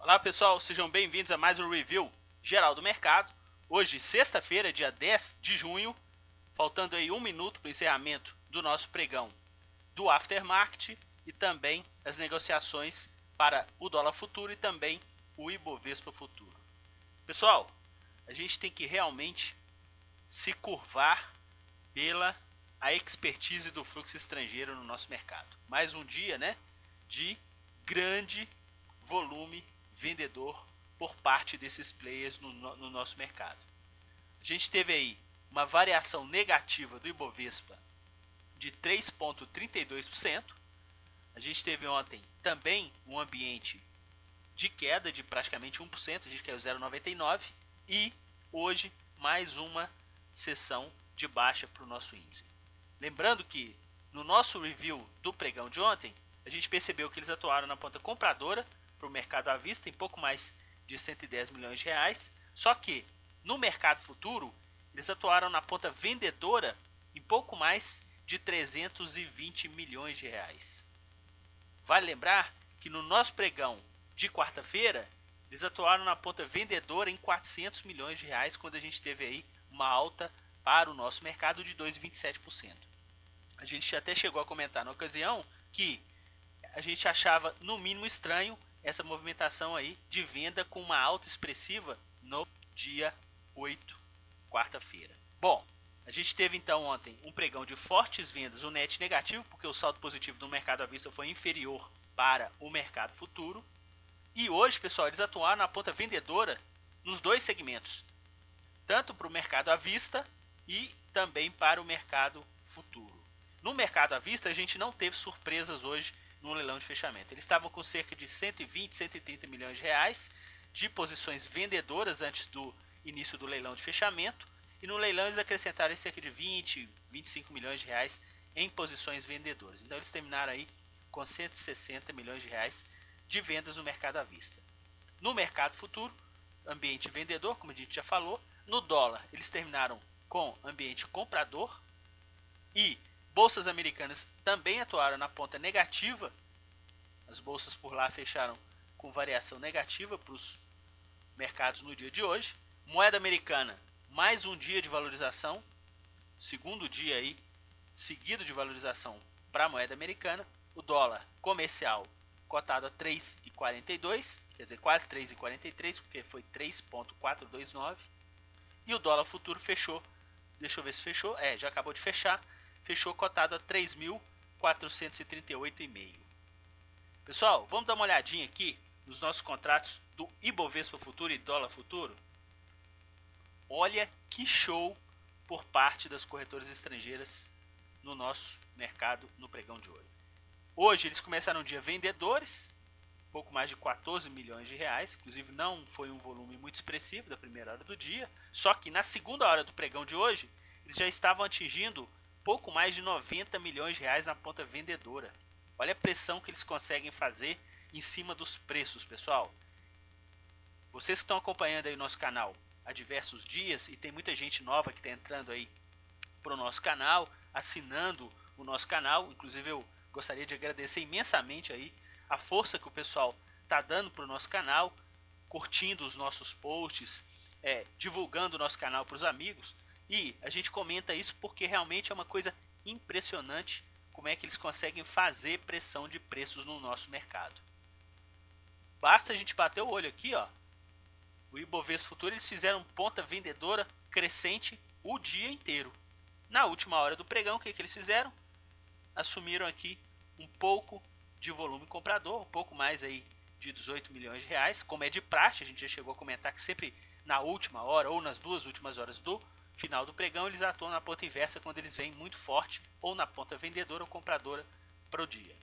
Olá pessoal, sejam bem-vindos a mais um review geral do mercado. Hoje, sexta-feira, dia 10 de junho, faltando aí um minuto para o encerramento do nosso pregão do aftermarket e também as negociações para o dólar futuro e também o Ibovespa futuro. Pessoal, a gente tem que realmente se curvar pela a expertise do fluxo estrangeiro no nosso mercado. Mais um dia, né, de grande volume vendedor por parte desses players no nosso mercado. A gente teve aí uma variação negativa do Ibovespa de 3,32%. A gente teve ontem também um ambiente de queda de praticamente 1%, a gente caiu 0,99%, e hoje mais uma sessão de baixa para o nosso índice. Lembrando que no nosso review do pregão de ontem, a gente percebeu que eles atuaram na ponta compradora para o mercado à vista em pouco mais de 110 milhões de reais, só que no mercado futuro eles atuaram na ponta vendedora em pouco mais de 320 milhões de reais. Vale lembrar que no nosso pregão de quarta-feira eles atuaram na ponta vendedora em 400 milhões de reais, quando a gente teve aí uma alta para o nosso mercado de 2,27%. A gente até chegou a comentar na ocasião que a gente achava no mínimo estranho essa movimentação aí de venda com uma alta expressiva no dia 8, quarta-feira. Bom, a gente teve então ontem um pregão de fortes vendas, um net negativo, porque o saldo positivo do mercado à vista foi inferior para o mercado futuro. E hoje, pessoal, eles atuaram na ponta vendedora nos dois segmentos, tanto para o mercado à vista e também para o mercado futuro. No mercado à vista, a gente não teve surpresas hoje no leilão de fechamento. Eles estavam com cerca de 120, 130 milhões de reais de posições vendedoras antes do início do leilão de fechamento, e no leilão eles acrescentaram cerca de 20, 25 milhões de reais em posições vendedoras. Então eles terminaram aí com 160 milhões de reais de vendas no mercado à vista. No mercado futuro, ambiente vendedor, como a gente já falou. No dólar, eles terminaram com ambiente comprador, e bolsas americanas também atuaram na ponta negativa. As bolsas por lá fecharam com variação negativa para os mercados no dia de hoje. Moeda americana, mais um dia de valorização, segundo dia aí seguido de valorização para a moeda americana. O dólar comercial cotado a 3,42, quer dizer, quase 3,43, porque foi 3,429. E o dólar futuro fechou, deixa eu ver se fechou, já acabou de fechar, fechou cotado a 3.438,5. Pessoal, vamos dar uma olhadinha aqui nos nossos contratos do Ibovespa futuro e dólar futuro. Olha que show por parte das corretoras estrangeiras no nosso mercado no pregão de hoje. Hoje eles começaram o dia vendedores, pouco mais de 14 milhões de reais, inclusive não foi um volume muito expressivo da primeira hora do dia, só que na segunda hora do pregão de hoje, eles já estavam atingindo pouco mais de 90 milhões de reais na ponta vendedora. Olha a pressão que eles conseguem fazer em cima dos preços, pessoal. Vocês que estão acompanhando aí o nosso canal há diversos dias, e tem muita gente nova que está entrando aí para o nosso canal, assinando o nosso canal, inclusive eu gostaria de agradecer imensamente aí a força que o pessoal está dando para o nosso canal, curtindo os nossos posts, divulgando o nosso canal para os amigos. E a gente comenta isso porque realmente é uma coisa impressionante como é que eles conseguem fazer pressão de preços no nosso mercado. Basta a gente bater o olho aqui, ó. O Ibovespa futuro, eles fizeram ponta vendedora crescente o dia inteiro. Na última hora do pregão, o que eles fizeram? Assumiram aqui um pouco de volume comprador, um pouco mais aí de 18 milhões de reais, como é de praxe. A gente já chegou a comentar que sempre na última hora ou nas duas últimas horas do final do pregão eles atuam na ponta inversa, quando eles vêm muito forte ou na ponta vendedora ou compradora para o dia.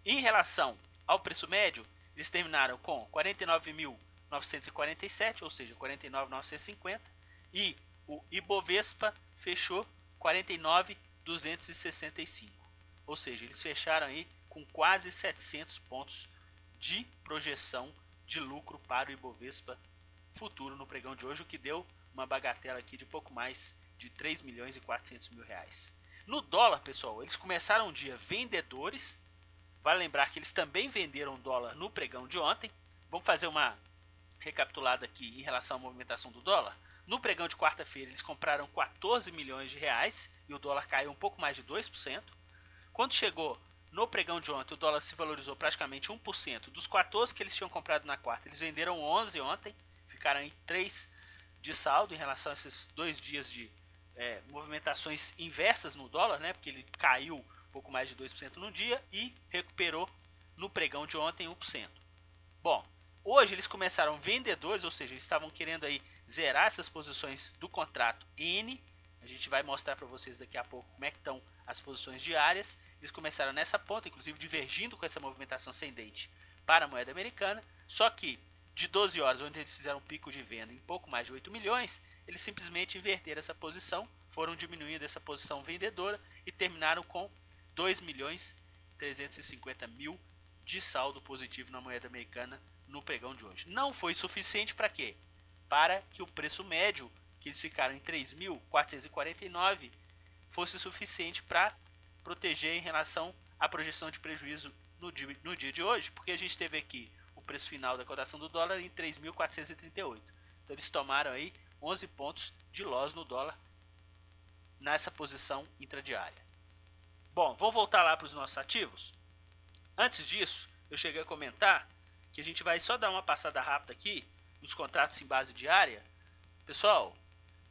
Em relação ao preço médio, eles terminaram com 49.947, ou seja, 49.950, e o Ibovespa fechou 49.265, ou seja, eles fecharam aí com quase 700 pontos de projeção de lucro para o Ibovespa futuro no pregão de hoje, o que deu uma bagatela aqui de pouco mais de 3 milhões e 400 mil reais. No dólar, pessoal, eles começaram o dia vendedores. Vale lembrar que eles também venderam dólar no pregão de ontem. Vamos fazer uma recapitulada aqui em relação à movimentação do dólar. No pregão de quarta-feira eles compraram 14 milhões de reais e o dólar caiu um pouco mais de 2%. Quando chegou no pregão de ontem, o dólar se valorizou praticamente 1%. Dos 14 que eles tinham comprado na quarta, eles venderam 11 ontem, ficaram em 3 de saldo em relação a esses 2 dias de movimentações inversas no dólar, né? Porque ele caiu um pouco mais de 2% no dia e recuperou no pregão de ontem 1%. Bom, hoje eles começaram vendedores, ou seja, eles estavam querendo aí zerar essas posições do contrato N. A gente vai mostrar para vocês daqui a pouco como é que estão as posições diárias. Eles começaram nessa ponta, inclusive divergindo com essa movimentação ascendente para a moeda americana. Só que de 12 horas, onde eles fizeram um pico de venda em pouco mais de 8 milhões, eles simplesmente inverteram essa posição, foram diminuindo essa posição vendedora e terminaram com 2 milhões 350 mil de saldo positivo na moeda americana no pregão de hoje. Não foi suficiente para quê? Para que o preço médio, que eles ficaram em 3.449, fosse suficiente para proteger em relação à projeção de prejuízo no dia de hoje, porque a gente teve aqui o preço final da cotação do dólar em 3.438. Então eles tomaram aí 11 pontos de loss no dólar nessa posição intradiária. Bom, vamos voltar lá para os nossos ativos. Antes disso, eu cheguei a comentar que a gente vai só dar uma passada rápida aqui nos contratos em base diária. Pessoal,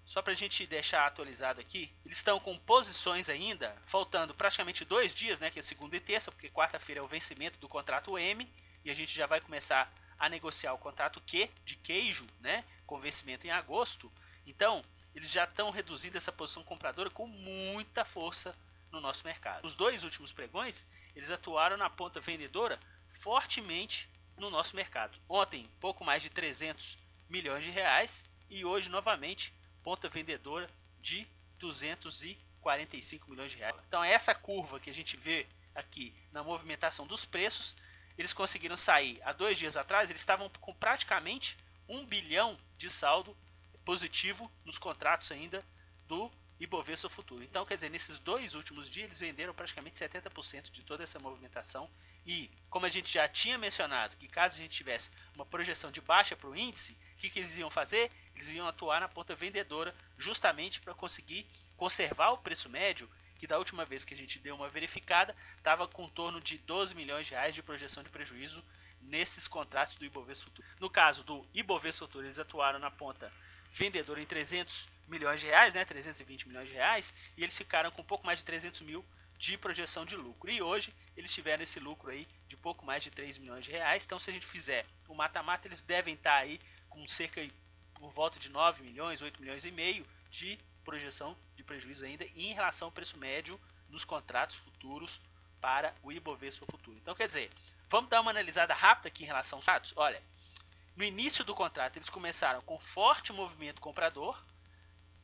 só para a gente deixar atualizado aqui, eles estão com posições ainda, faltando praticamente 2 dias, né, que é segunda e terça, porque quarta-feira é o vencimento do contrato M, e a gente já vai começar a negociar o contrato Q, de queijo, né, com vencimento em agosto. Então, eles já estão reduzindo essa posição compradora com muita força no nosso mercado. Os 2 últimos pregões, eles atuaram na ponta vendedora fortemente no nosso mercado. Ontem, pouco mais de 300 milhões de reais e hoje, novamente, ponta vendedora de 245 milhões de reais. Então, essa curva que a gente vê aqui na movimentação dos preços, eles conseguiram sair há 2 dias atrás, eles estavam com praticamente 1 bilhão de saldo positivo nos contratos ainda do Ibovespa Futuro. Então, quer dizer, nesses 2 últimos dias eles venderam praticamente 70% de toda essa movimentação. E, como a gente já tinha mencionado, que caso a gente tivesse uma projeção de baixa para o índice, o que eles iam fazer? Eles iam atuar na ponta vendedora justamente para conseguir conservar o preço médio, que da última vez que a gente deu uma verificada, estava com em torno de 12 milhões de reais de projeção de prejuízo nesses contratos do Ibovespa Futuro. No caso do Ibovespa Futuro, eles atuaram na ponta vendedora em 300 milhões de reais, né, 320 milhões de reais, e eles ficaram com um pouco mais de 300 mil de projeção de lucro. E hoje eles tiveram esse lucro aí de pouco mais de 3 milhões de reais. Então, se a gente fizer o mata-mata, eles devem estar aí com cerca por volta de 9 milhões, 8 milhões e meio de projeção de prejuízo ainda em relação ao preço médio nos contratos futuros para o Ibovespa Futuro. Então, quer dizer, vamos dar uma analisada rápida aqui em relação aos dados. Olha, no início do contrato eles começaram com forte movimento comprador.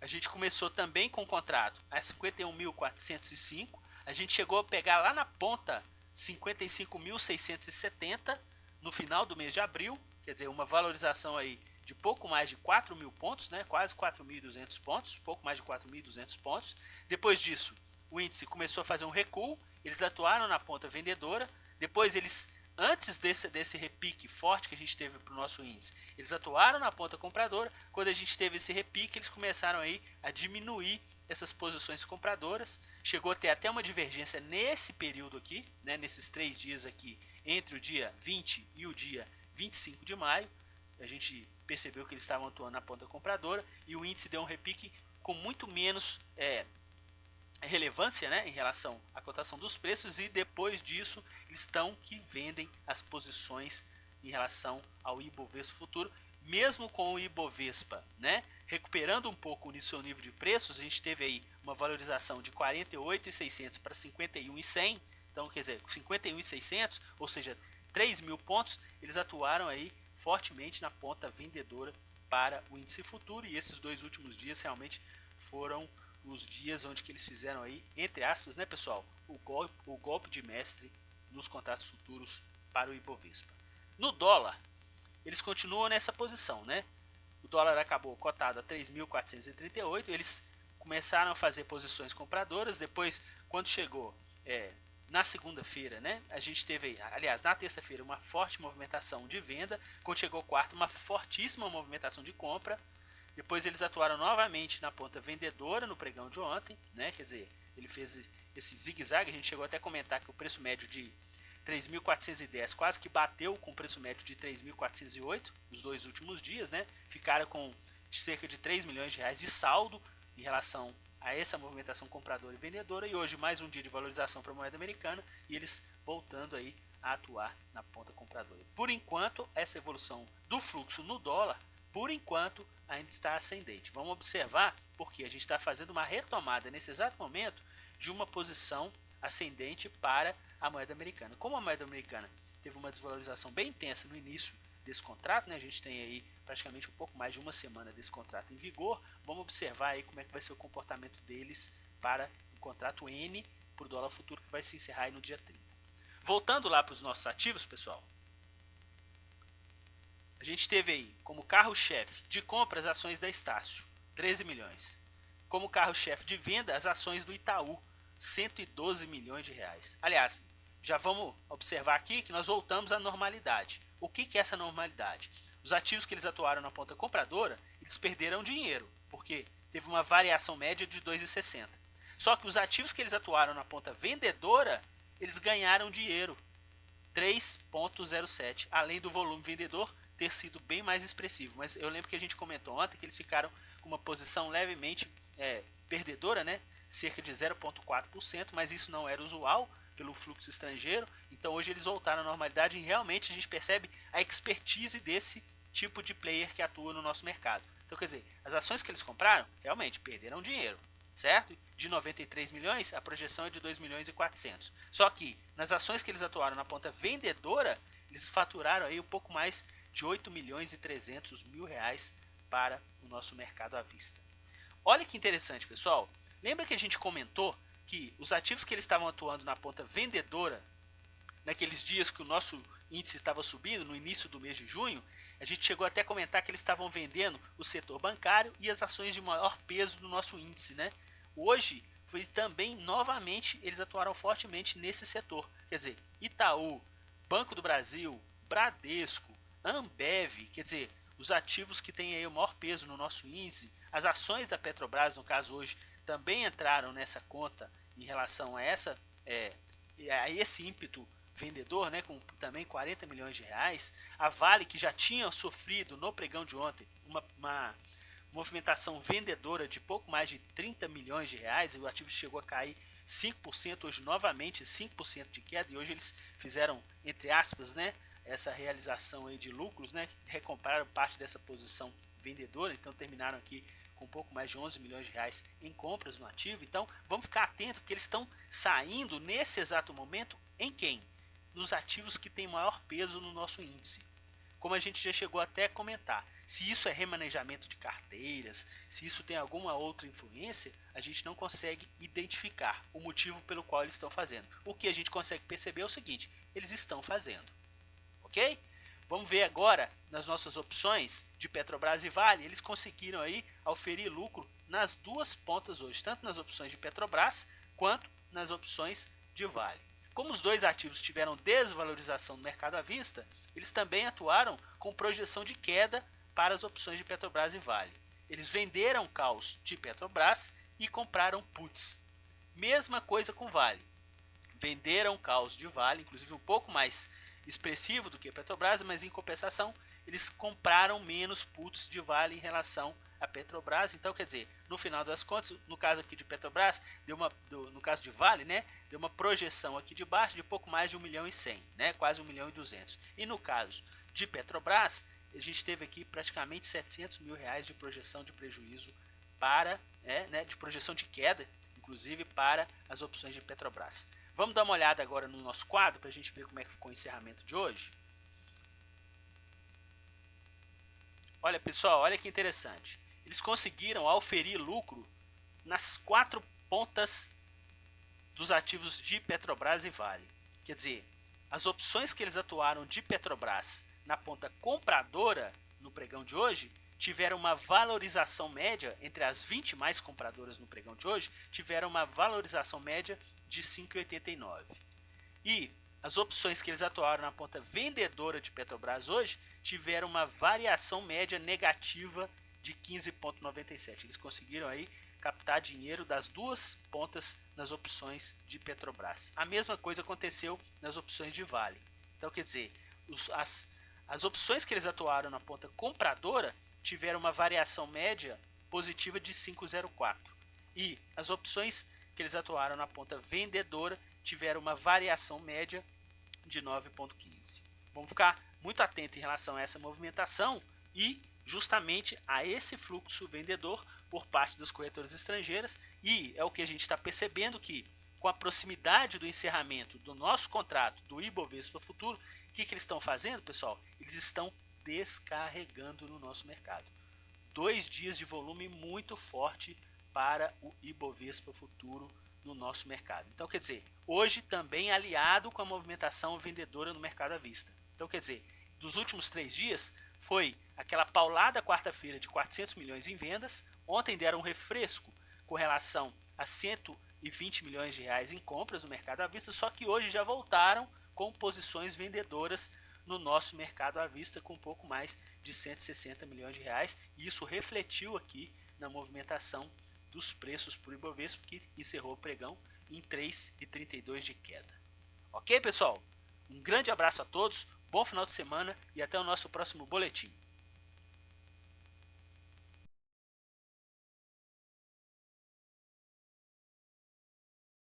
A gente começou também com o contrato a 51.405. A gente chegou a pegar lá na ponta 55.670 no final do mês de abril. Quer dizer, uma valorização aí de pouco mais de 4.000 pontos, né? Quase 4.200 pontos, pouco mais de 4.200 pontos. Depois disso, o índice começou a fazer um recuo. Eles atuaram na ponta vendedora. Depois eles, antes desse repique forte que a gente teve para o nosso índice, eles atuaram na ponta compradora. Quando a gente teve esse repique, eles começaram aí a diminuir essas posições compradoras. Chegou a ter até uma divergência nesse período aqui, né, nesses 3 dias aqui, entre o dia 20 e o dia 25 de maio. A gente percebeu que eles estavam atuando na ponta compradora e o índice deu um repique com muito menos relevância, né, em relação à cotação dos preços, e depois disso eles estão que vendem as posições em relação ao Ibovespa Futuro, mesmo com o Ibovespa, né, recuperando um pouco o seu nível de preços. A gente teve aí uma valorização de 48.600 para 51.100, então quer dizer, 51.600, ou seja, 3.000 pontos, eles atuaram aí fortemente na ponta vendedora para o índice futuro, e esses 2 últimos dias realmente foram os dias onde que eles fizeram aí, entre aspas, né, pessoal, o golpe de mestre nos contratos futuros para o Ibovespa. No dólar, eles continuam nessa posição, né? O dólar acabou cotado a 3.438, eles começaram a fazer posições compradoras. Depois, quando chegou na segunda-feira, né, a gente teve, aliás, na terça-feira, uma forte movimentação de venda. Quando chegou quarta, uma fortíssima movimentação de compra. Depois eles atuaram novamente na ponta vendedora no pregão de ontem, né? Quer dizer, ele fez esse zigue-zague. A gente chegou até a comentar que o preço médio de 3.410 quase que bateu com o preço médio de 3.408 os dois últimos dias, né? Ficaram com cerca de 3 milhões de reais de saldo em relação a essa movimentação compradora e vendedora, e hoje mais um dia de valorização para a moeda americana e eles voltando aí a atuar na ponta compradora. Por enquanto, essa evolução do fluxo no dólar, por enquanto, ainda está ascendente. Vamos observar porque a gente está fazendo uma retomada nesse exato momento de uma posição ascendente para a moeda americana. Como a moeda americana teve uma desvalorização bem intensa no início desse contrato, né? A gente tem aí praticamente um pouco mais de uma semana desse contrato em vigor. Vamos observar aí como é que vai ser o comportamento deles para o contrato N por dólar futuro, que vai se encerrar aí no dia 30. Voltando lá para os nossos ativos, pessoal, a gente teve aí como carro-chefe de compra as ações da Estácio, 13 milhões. Como carro-chefe de venda, as ações do Itaú, 112 milhões de reais. Aliás, já vamos observar aqui que nós voltamos à normalidade. O que é essa normalidade? Os ativos que eles atuaram na ponta compradora, eles perderam dinheiro, porque teve uma variação média de 2,60. Só que os ativos que eles atuaram na ponta vendedora, eles ganharam dinheiro, 3,07, além do volume vendedor ter sido bem mais expressivo. Mas eu lembro que a gente comentou ontem que eles ficaram com uma posição levemente perdedora, né? Cerca de 0,4%, mas isso não era usual pelo fluxo estrangeiro. Então hoje eles voltaram à normalidade e realmente a gente percebe a expertise desse tipo de player que atua no nosso mercado. Então quer dizer, as ações que eles compraram realmente perderam dinheiro, certo? De 93 milhões, a projeção é de 2 milhões e 400. Só que nas ações que eles atuaram na ponta vendedora, eles faturaram aí um pouco mais de 8 milhões e 300 mil reais para o nosso mercado à vista. Olha que interessante, pessoal. Lembra que a gente comentou que os ativos que eles estavam atuando na ponta vendedora, naqueles dias que o nosso índice estava subindo, no início do mês de junho, a gente chegou até a comentar que eles estavam vendendo o setor bancário e as ações de maior peso do nosso índice, né? Hoje, foi também, novamente, eles atuaram fortemente nesse setor. Quer dizer, Itaú, Banco do Brasil, Bradesco, Ambev, quer dizer, os ativos que têm aí o maior peso no nosso índice, as ações da Petrobras, no caso hoje, também entraram nessa conta em relação a esse ímpeto vendedor, né, com também 40 milhões de reais. A Vale, que já tinha sofrido no pregão de ontem uma movimentação vendedora de pouco mais de 30 milhões de reais, e o ativo chegou a cair 5%, hoje novamente 5% de queda, e hoje eles fizeram, entre aspas, né, essa realização aí de lucros, né, recompraram parte dessa posição vendedora, então terminaram aqui com um pouco mais de 11 milhões de reais em compras no ativo. Então vamos ficar atentos, porque eles estão saindo nesse exato momento em quem? Nos ativos que têm maior peso no nosso índice. Como a gente já chegou até a comentar, se isso é remanejamento de carteiras, se isso tem alguma outra influência, a gente não consegue identificar o motivo pelo qual eles estão fazendo. O que a gente consegue perceber é o seguinte: eles estão fazendo, ok? Vamos ver agora nas nossas opções de Petrobras e Vale. Eles conseguiram aí oferir lucro nas duas pontas hoje, tanto nas opções de Petrobras quanto nas opções de Vale. Como os dois ativos tiveram desvalorização no mercado à vista, eles também atuaram com projeção de queda para as opções de Petrobras e Vale. Eles venderam calls de Petrobras e compraram puts. Mesma coisa com Vale. Venderam calls de Vale, inclusive um pouco mais expressivo do que a Petrobras, mas em compensação eles compraram menos puts de Vale em relação a Petrobras. Então, quer dizer, no final das contas, no caso aqui de Petrobras, no caso de Vale, né, deu uma projeção aqui de baixo de pouco mais de 1 milhão e 100, né, quase 1 milhão e 200. E no caso de Petrobras, a gente teve aqui praticamente 700 mil reais de projeção de prejuízo para, de projeção de queda, inclusive para as opções de Petrobras. Vamos dar uma olhada agora no nosso quadro para a gente ver como é que ficou o encerramento de hoje. Olha, pessoal, olha que interessante. Eles conseguiram auferir lucro nas 4 pontas dos ativos de Petrobras e Vale. Quer dizer, as opções que eles atuaram de Petrobras na ponta compradora no pregão de hoje tiveram uma valorização média, entre as 20 mais compradoras no pregão de hoje, tiveram uma valorização média de 5,89. E as opções que eles atuaram na ponta vendedora de Petrobras hoje tiveram uma variação média negativa de 15,97. Eles conseguiram aí captar dinheiro das duas pontas nas opções de Petrobras. A mesma coisa aconteceu nas opções de Vale. Então, quer dizer, as opções que eles atuaram na ponta compradora tiveram uma variação média positiva de 5,04. E as opções que eles atuaram na ponta vendedora tiveram uma variação média de 9,15. Vamos ficar muito atento em relação a essa movimentação e justamente a esse fluxo vendedor por parte das corretoras estrangeiras, e é o que a gente está percebendo que com a proximidade do encerramento do nosso contrato do Ibovespa Futuro, o que eles estão fazendo, pessoal? Eles estão descarregando no nosso mercado. 2 dias de volume muito forte para o Ibovespa Futuro no nosso mercado. Então, quer dizer, hoje também aliado com a movimentação vendedora no mercado à vista. Então, quer dizer, dos últimos 3 dias foi aquela paulada quarta-feira de 400 milhões em vendas. Ontem deram um refresco com relação a 120 milhões de reais em compras no mercado à vista, só que hoje já voltaram com posições vendedoras no nosso mercado à vista com um pouco mais de 160 milhões de reais, e isso refletiu aqui na movimentação dos preços por Ibovespa, que encerrou o pregão em 3,32 de queda. Ok, pessoal? Um grande abraço a todos, bom final de semana e até o nosso próximo boletim.